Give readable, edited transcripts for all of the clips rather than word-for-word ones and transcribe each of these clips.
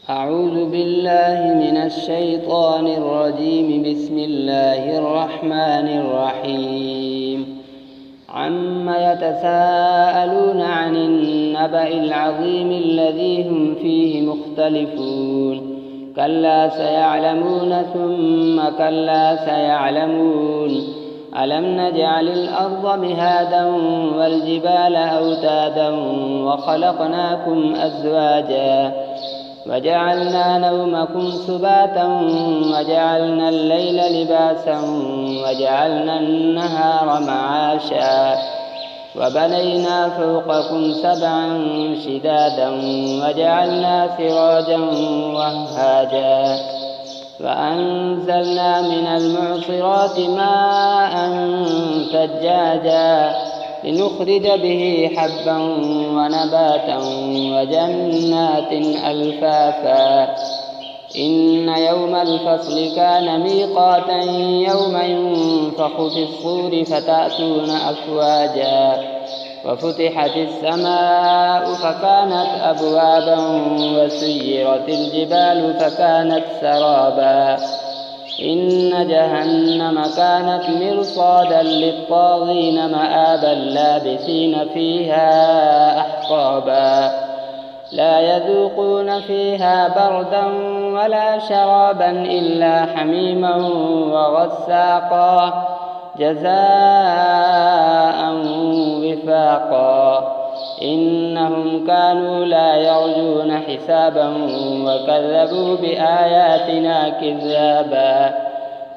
أعوذ بالله من الشيطان الرجيم. بسم الله الرحمن الرحيم. عم يتساءلون عن النبأ العظيم الذي هم فيه مختلفون. كلا سيعلمون ثم كلا سيعلمون. ألم نجعل الأرض مهادا والجبال أوتادا وخلقناكم أزواجا وجعلنا نومكم سباتا وجعلنا الليل لباسا وجعلنا النهار معاشا وبنينا فوقكم سبعا شدادا وجعلنا سراجا وهاجا وأنزلنا من المعصرات ماء ثجاجا لنخرج به حبا ونباتا وجنات ألفافا. إن يوم الفصل كان ميقاتا يوم ينفخ في الصور فتأتون أفواجا وفتحت السماء فكانت أبوابا وسيرت الجبال فكانت سرابا. إن جهنم كانت مرصادا للطاغين مآبا لابثين فيها أحقابا. لا يذوقون فيها بردا ولا شرابا إلا حميما وغساقا جزاء وفاقا. إنهم كانوا لا يرجون حسابا وكذبوا بآياتنا كذابا.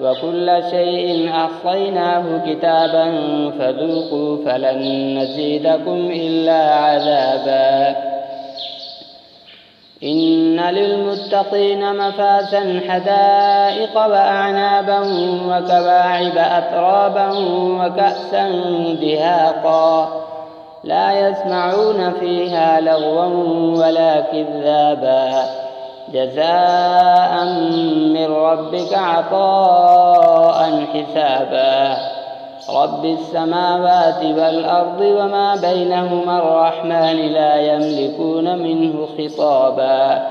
وكل شيء أحصيناه كتابا فذوقوا فلن نزيدكم إلا عذابا. إن للمتقين مفازا حدائق وأعنابا وكواعب أترابا وكأسا دهاقا. لا يسمعون فيها لغوا ولا كذابا. جزاء من ربك عطاء حسابا. رب السماوات والأرض وما بينهما الرحمن لا يملكون منه خطابا.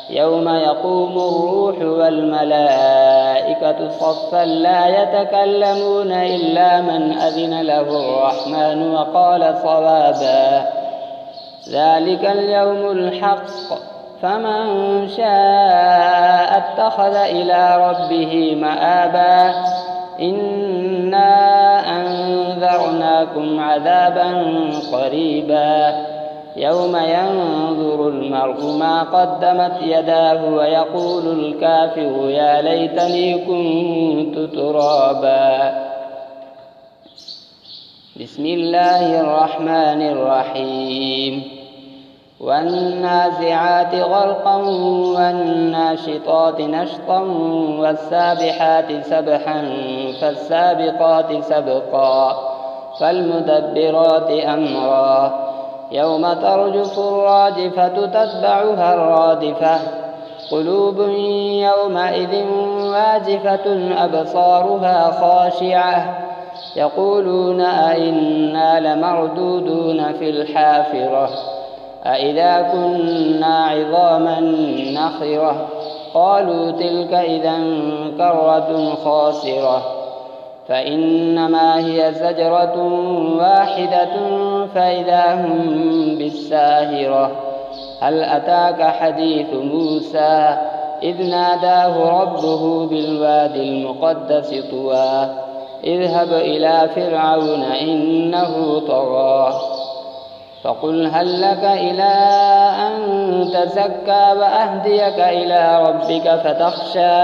يوم يقوم الروح والملائكة صفا لا يتكلمون إلا من أذن له الرحمن وقال صوابا. ذلك اليوم الحق فمن شاء اتخذ إلى ربه مآبا. إنا أنذرناكم عذابا قريبا. يوم ينظر المرء ما قدمت يداه ويقول الكافر يا ليتني كنت ترابا. بسم الله الرحمن الرحيم. والنازعات غرقا والناشطات نشطا والسابحات سبحا فالسابقات سبقا فالمدبرات أمرا. يوم ترجف الراجفة تتبعها الرادفة. قلوب يومئذ واجفة أبصارها خاشعة يقولون أئنا لمردودون في الحافرة أئذا كنا عظاما نخرة. قالوا تلك إذا كرة خاسرة. فإنما هي زجرة واحدة فإذا هم بالساهرة. هل أتاك حديث موسى إذ ناداه ربه بالوادي المقدس طوى اذهب إلى فرعون إنه طغى فقل هل لك إلى أن تزكى وأهديك إلى ربك فتخشى.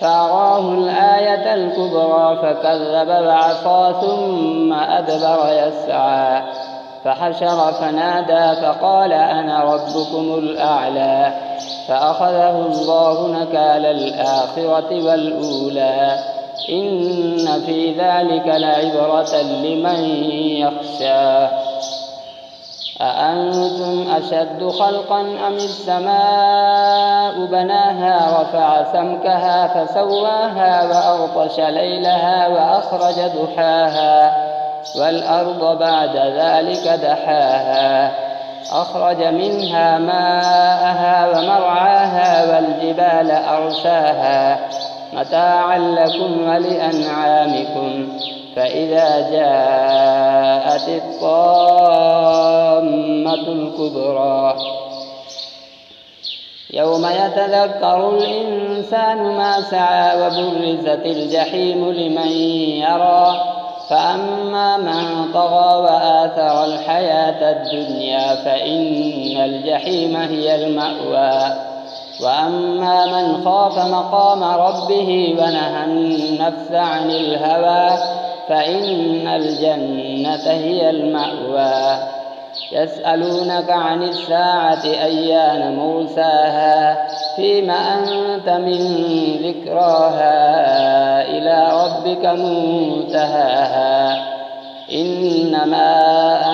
فأراه الآية الكبرى فكذب وعصى ثم أدبر يسعى فحشر فنادى فقال أنا ربكم الأعلى. فأخذه الله نكال الآخرة والأولى. إن في ذلك لعبرة لمن يخشى. أأنتم أشد خلقا أم السماء بناها رفع سمكها فسواها وأغطش ليلها وأخرج ضحاها والأرض بعد ذلك دحاها أخرج منها ماءها ومرعاها يغشاها متاعا لكم ولأنعامكم. فإذا جاءت الطامة الكبرى يوم يتذكر الإنسان ما سعى وبرزت الجحيم لمن يرى. فأما من طغى وآثر الحياة الدنيا فإن الجحيم هي المأوى. وأما من خاف مقام ربه ونهى النفس عن الهوى فإن الجنة هي المأوى. يسألونك عن الساعة أيان مرساها فيم أنت من ذكراها إلى ربك منتهاها. إنما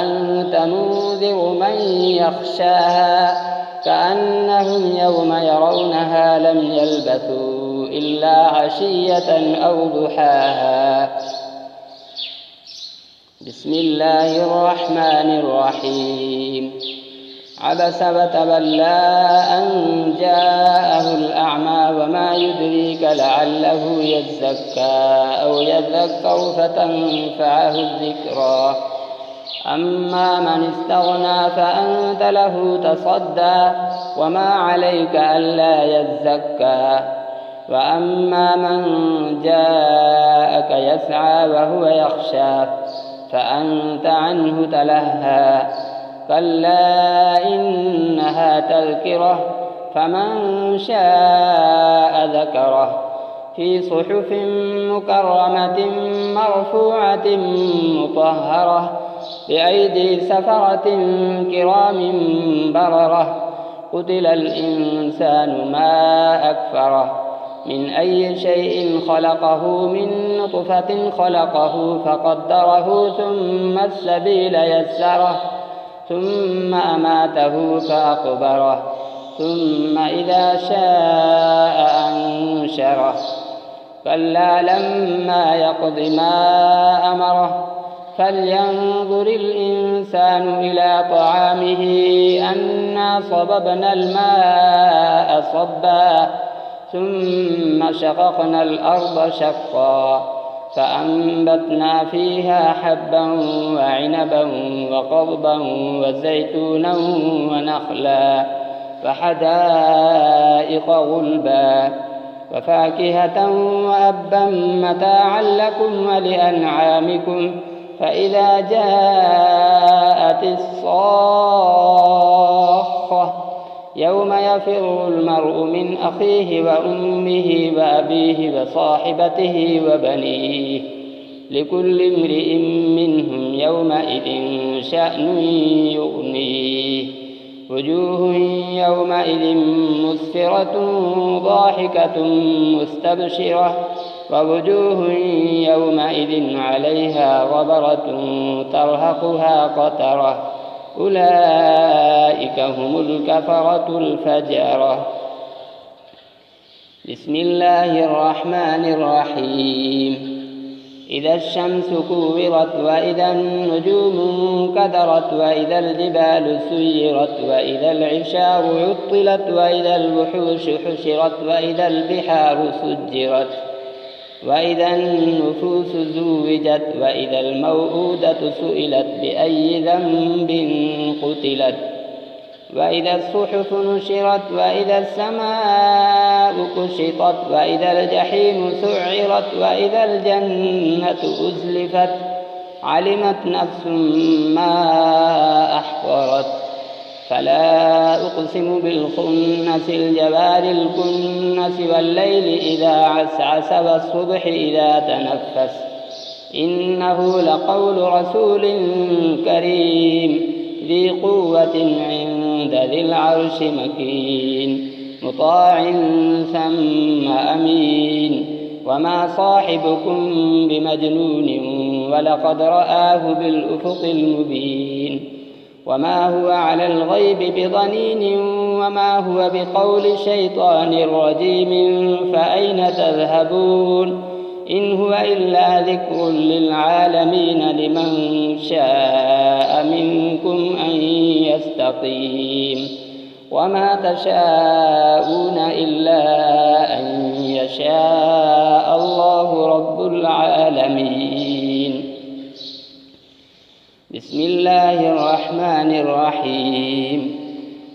أنت منذر من يخشاها كأنهم يوم يرونها لم يلبثوا إلا عشية أو ضحاها. بسم الله الرحمن الرحيم. عبس وتولى أن جاءه الأعمى وما يدريك لعله يزكى أو يذكر فتنفعه الذكرى. أما من استغنى فأنت له تصدى وما عليك ألا يزكى. وأما من جاءك يسعى وهو يخشى فأنت عنه تلهى. كلا إنها تذكرة فمن شاء ذكره في صحف مكرمة مرفوعة مطهرة بأيدي سفرة كرام بررة. قتل الإنسان ما أكفره من أي شيء خلقه من نطفة خلقه فقدره ثم السبيل يسره ثم أماته فأقبره ثم إذا شاء أنشره. كلا لما يقض ما أمره فلينظر الإنسان إلى طعامه أنا صببنا الماء صبا ثم شققنا الأرض شقا فأنبتنا فيها حبا وعنبا وقضبا وزيتونا ونخلا وحدائق غلبا وفاكهة وأبا متاعا لكم ولأنعامكم. فإذا جاءت الصاخة يوم يفر المرء من أخيه وأمه وأبيه وصاحبته وبنيه لكل امرئ منهم يومئذ شأن يغنيه. وجوه يومئذ مسفرة ضاحكة مستبشرة ووجوه يومئذ عليها غبرة ترهقها قترة أولئك هم الكفرة الفجرة. بسم الله الرحمن الرحيم. إذا الشمس كورت وإذا النجوم انكدرت وإذا الجبال سيرت وإذا العشار عطلت وإذا الوحوش حشرت وإذا البحار سجرت وإذا النفوس زوجت وإذا الموءودة سئلت بأي ذنب قتلت وإذا الصحف نشرت وإذا السماء كشطت وإذا الجحيم سعرت وإذا الجنة أزلفت علمت نفس ما أحضرت. فلا أقسم بالخنس الجوار الكنس والليل إذا عسعس والصبح إذا تنفس إنه لقول رسول كريم ذي قوة عند ذي العرش مكين مطاع ثم أمين. وما صاحبكم بمجنون ولقد رآه بالأفق المبين. وما هو على الغيب بضنين وما هو بقول شيطان رجيم فأين تذهبون إن هو إلا ذكر للعالمين لمن شاء منكم أن يستقيم. وما تشاءون إلا أن يشاء الله رب العالمين. بسم الله الرحمن الرحيم.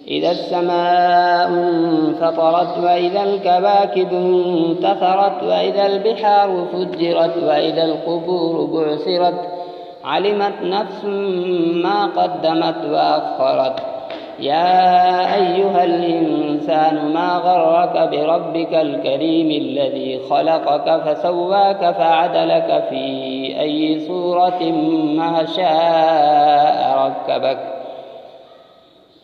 إذا السماء انفطرت وإذا الكواكب انتثرت وإذا البحار فجرت وإذا القبور بعثرت علمت نفس ما قدمت وأخرت. يا أيها الإنسان ما غرك بربك الكريم الذي خلقك فسواك فعدلك في أي صورة ما شاء ركبك.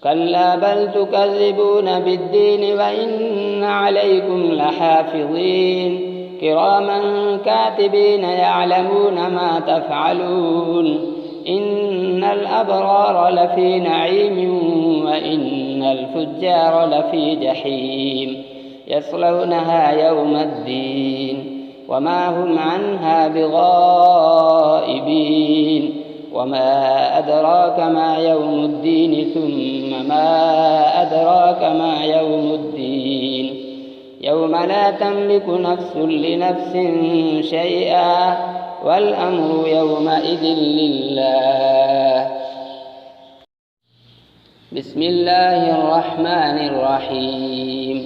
كلا بل تكذبون بالدين وإن عليكم لحافظين كراما كاتبين يعلمون ما تفعلون. إن الأبرار لفي نعيم وإن الفجار لفي جحيم يصلونها يوم الدين وما هم عنها بغائبين. وما أدراك ما يوم الدين ثم ما أدراك ما يوم الدين يوم لا تملك نفس لنفس شيئا والأمر يومئذ لله. بسم الله الرحمن الرحيم.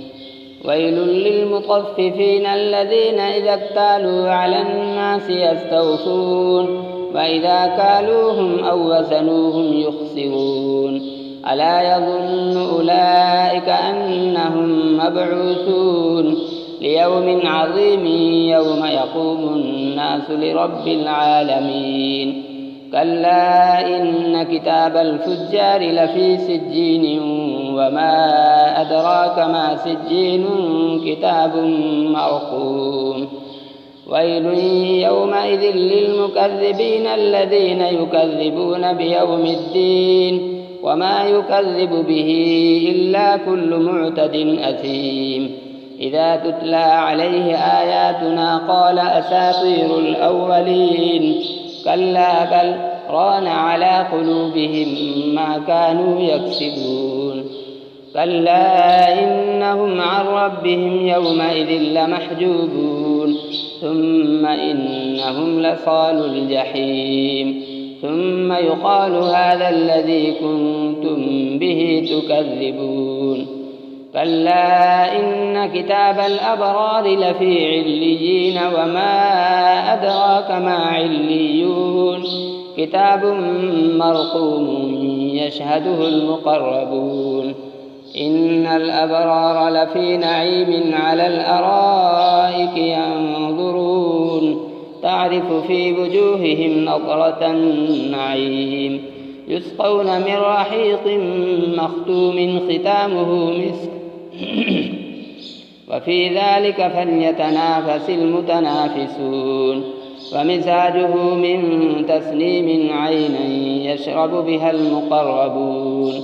ويل للمطففين الذين إذا اكتالوا على الناس يستوفون وإذا كالوهم أو وزنوهم يخسرون. ألا يظن أولئك أنهم مبعوثون ليوم عظيم يوم يقوم الناس لرب العالمين. كلا إن كتاب الفجار لفي سجين وما أدراك ما سجين كتاب مرقوم. ويل يومئذ للمكذبين الذين يكذبون بيوم الدين وما يكذب به إلا كل معتد أثيم. إذا تتلى عليه آياتنا قال أساطير الأولين. كلا بل ران على قلوبهم ما كانوا يكسبون. كلا إنهم عن ربهم يومئذ لمحجوبون ثم إنهم لصالو الجحيم ثم يقال هذا الذي كنتم به تكذبون. كلا إن كتاب الأبرار لفي عليين وما أدراك ما عليون كتاب مرقوم يشهده المقربون. إن الأبرار لفي نعيم على الأرائك ينظرون تعرف في وجوههم نضرة النعيم يسقون من رحيق مختوم ختامه مسك وفي ذلك فليتنافس المتنافسون. ومزاجه من تسنيم عينا يشرب بها المقربون.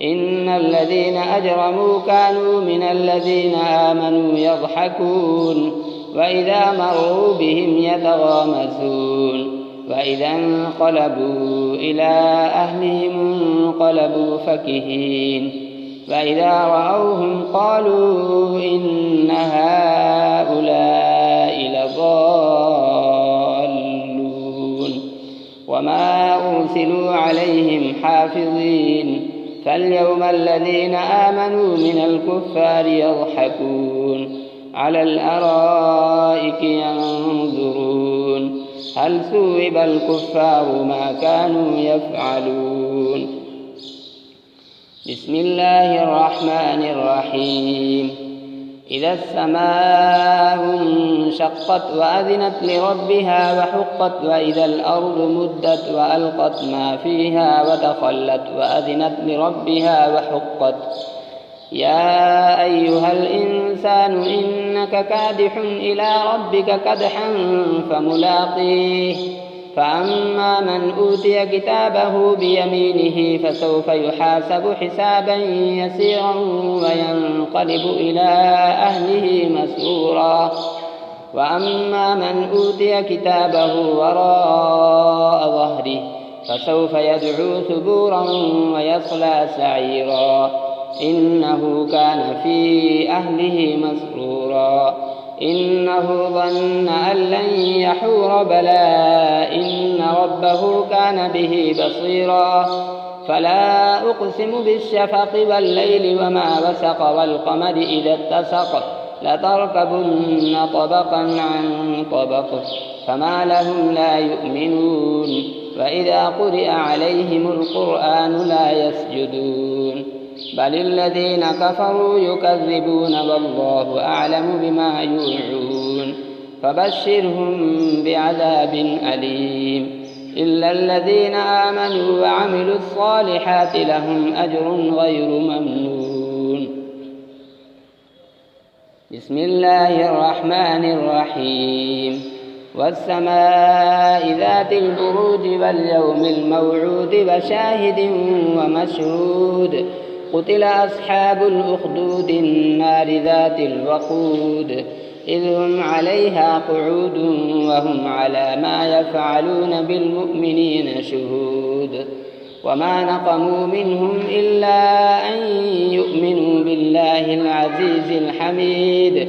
إن الذين أجرموا كانوا من الذين آمنوا يضحكون وإذا مروا بهم يتغامزون وإذا انقلبوا إلى أهلهم انقلبوا فكهين وإذا رأوهم قالوا إن هؤلاء لضالون. وما أرسلوا عليهم حافظين. فاليوم الذين آمنوا من الكفار يضحكون على الأرائك ينظرون هل ثوب الكفار ما كانوا يفعلون. بسم الله الرحمن الرحيم. إذا السماء انشقت وأذنت لربها وحقت وإذا الأرض مدت وألقت ما فيها وتخلت وأذنت لربها وحقت. يا أيها الإنسان إنك كادح إلى ربك كدحا فملاقيه. فأما من أوتي كتابه بيمينه فسوف يحاسب حسابا يسيرا وينقلب إلى أهله مسرورا. وأما من أوتي كتابه وراء ظهره فسوف يدعو ثبورا ويصلى سعيرا. إنه كان في أهله مسرورا إنه ظن أن لن يحور بلى إن ربه كان به بصيرا فلا أقسم بالشفق والليل وما وسق والقمر إذا اتسق لتركبن طبقا عن طبق فما لهم لا يؤمنون وإذا قرئ عليهم القرآن لا يسجدون بل الذين كفروا يكذبون والله أعلم بما يوعون فبشرهم بعذاب أليم إلا الذين آمنوا وعملوا الصالحات لهم أجر غير ممنون. بسم الله الرحمن الرحيم والسماء ذات البروج واليوم الموعود وشاهد ومشهود قتل أصحاب الأخدود النار ذات الوقود إذ هم عليها قعود وهم على ما يفعلون بالمؤمنين شهود وما نقموا منهم إلا أن يؤمنوا بالله العزيز الحميد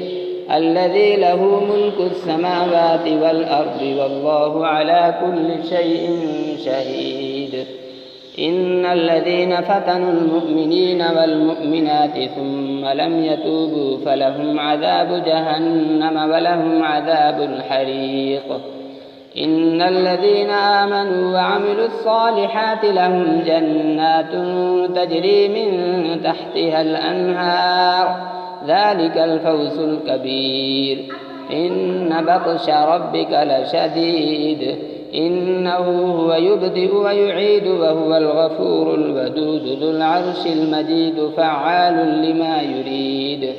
الذي له ملك السماوات والأرض والله على كل شيء شهيد. إن الذين فتنوا المؤمنين والمؤمنات ثم لم يتوبوا فلهم عذاب جهنم ولهم عذاب الحريق. إن الذين آمنوا وعملوا الصالحات لهم جنات تجري من تحتها الأنهار ذلك الفوز الكبير. إن بطش ربك لشديد إنه هو يبدئ ويعيد وهو الغفور الودود ذو العرش المجيد فعال لما يريد.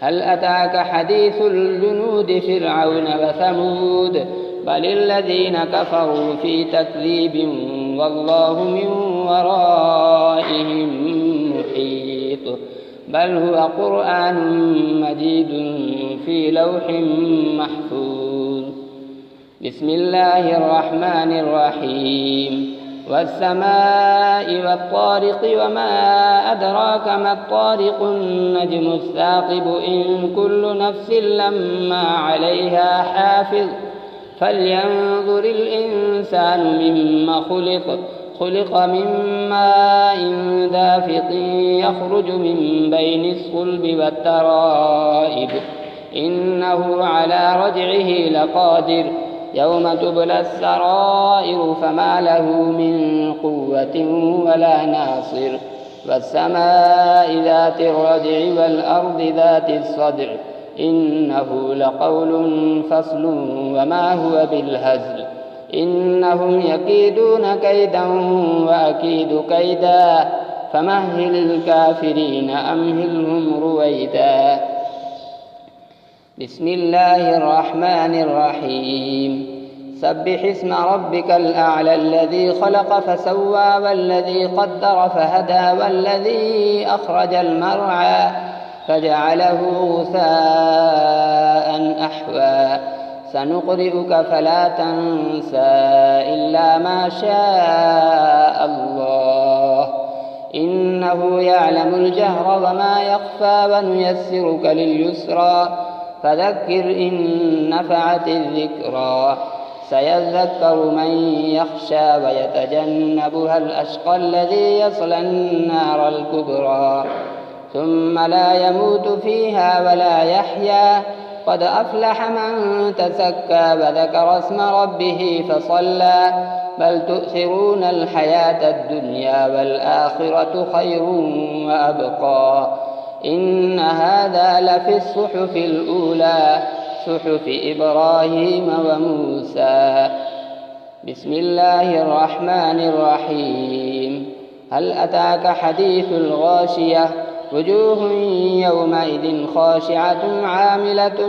هل أتاك حديث الجنود فرعون وثمود بل الذين كفروا في تكذيب والله من ورائهم محيط بل هو قرآن مجيد في لوح محفوظ. بسم الله الرحمن الرحيم والسماء والطارق وما أدراك ما الطارق النجم الثاقب إن كل نفس لما عليها حافظ فلينظر الإنسان مما خلق من ماء دافق يخرج من بين الصلب والترائب إنه على رجعه لقادر يوم تبلى السرائر فما له من قوة ولا ناصر. والسماء ذات الرجع والأرض ذات الصدع إنه لقول فصل وما هو بالهزل إنهم يكيدون كيدا وأكيد كيدا فمهل الكافرين أمهلهم رويدا. بسم الله الرحمن الرحيم سبح اسم ربك الأعلى الذي خلق فسوى والذي قدر فهدى والذي أخرج المرعى فجعله غثاء أحوى سنقرئك فلا تنسى إلا ما شاء الله إنه يعلم الجهر وما يخفى ونيسرك لليسرى فذكر إن نفعت الذكرى سيذكر من يخشى ويتجنبها الأشقى الذي يصلى النار الكبرى ثم لا يموت فيها ولا يحيا قد أفلح من تزكى وذكر اسم ربه فصلى بل تؤثرون الحياة الدنيا والآخرة خير وأبقى إن هذا لفي الصحف الأولى صحف إبراهيم وموسى. بسم الله الرحمن الرحيم هل أتاك حديث الغاشية وجوه يومئذ خاشعة عاملة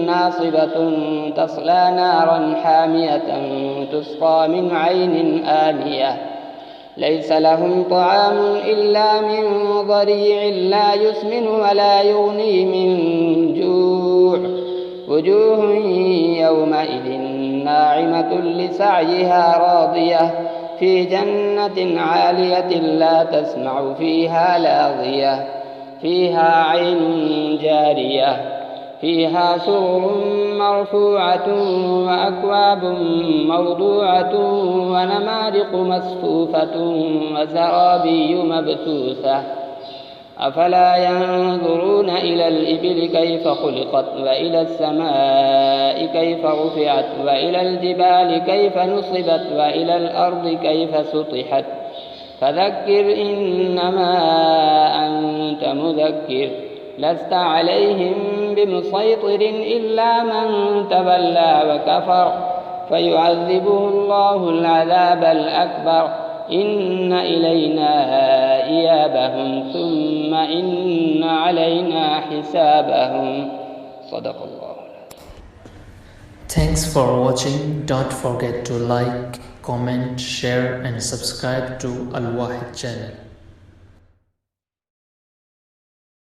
ناصبة تصلى نارا حامية تسقى من عين آنية ليس لهم طعام إلا من ضريع لا يسمن ولا يغني من جوع وجوه يومئذ ناعمة لسعيها راضية في جنة عالية لا تسمع فيها لاغية فيها عين جارية فيها سرر مرفوعة وأكواب موضوعة ونمارق مصفوفة وزرابي مبثوثة أفلا ينظرون إلى الإبل كيف خلقت وإلى السماء كيف رفعت وإلى الجبال كيف نصبت وإلى الأرض كيف سطحت فذكر إنما أنت مذكر لست عليهم بمسيطر إلا من تولى وكفر فيعذبه الله العذاب الأكبر إن إلينا إيابهم ثم إن علينا حسابهم صدق الله. Thanks for watching. Don't forget to like, comment, share and subscribe to Al Wahid channel.